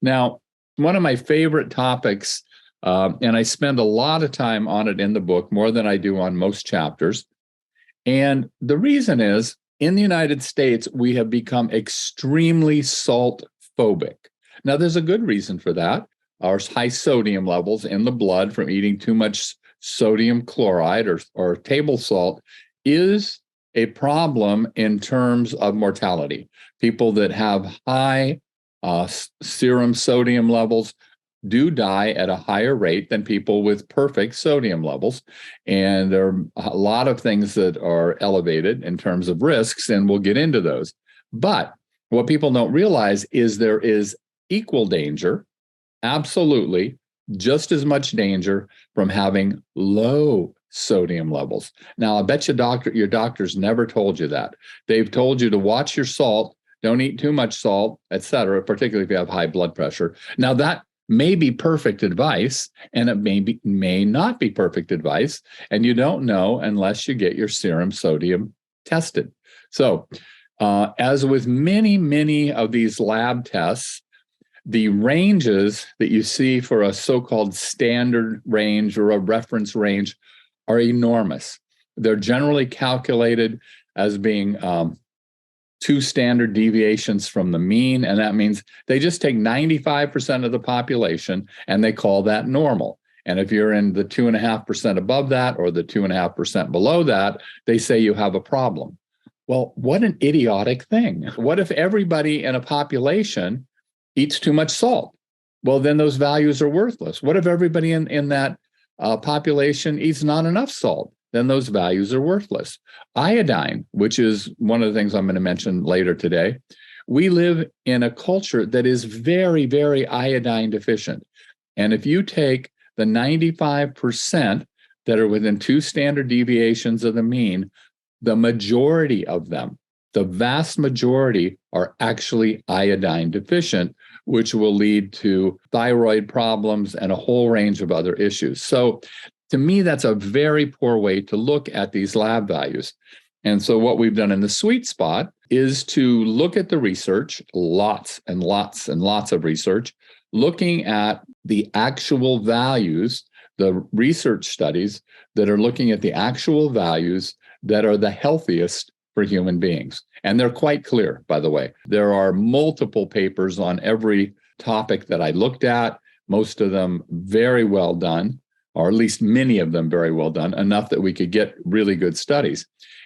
Now, one of my favorite topics, and I spend a lot of time on it in the book, more than I do on most chapters. And the reason is, in the United States, we have become extremely salt phobic. Now, there's a good reason for that. Our high sodium levels in the blood from eating too much sodium chloride or table salt is a problem in terms of mortality. People that have high serum sodium levels do die at a higher rate than people with perfect sodium levels. And there are a lot of things that are elevated in terms of risks, and we'll get into those. But what people don't realize is there is equal danger, absolutely, just as much danger from having low sodium levels. Now, I bet your doctor's never told you that. They've told you to watch your salt, don't eat too much salt, et cetera, particularly if you have high blood pressure. Now, that may be perfect advice, and it may not be perfect advice, and you don't know unless you get your serum sodium tested. So, as with many of these lab tests, the ranges that you see for a so-called standard range or a reference range are enormous. They're generally calculated as being 2 standard deviations from the mean, and that means they just take 95% of the population and they call that normal. And if you're in the 2.5% above that or the 2.5% below that, they say you have a problem. Well, what an idiotic thing. What if everybody in a population eats too much salt? Well, then those values are worthless. What if everybody in that population eats not enough salt? Then those values are worthless. Iodine, which is one of the things I'm going to mention later today, we live in a culture that is very iodine deficient. And if you take the 95% that are within 2 standard deviations of the mean, the majority of them, the vast majority, are actually iodine deficient, which will lead to thyroid problems and a whole range of other issues. So to me, that's a very poor way to look at these lab values. And so what we've done in the sweet spot is to look at the research, lots of research, looking at the actual values, the research studies that are looking at the actual values that are the healthiest for human beings. And they're quite clear, by the way. There are multiple papers on every topic that I looked at, most of them very well done, or at least many of them very well done, enough that we could get really good studies.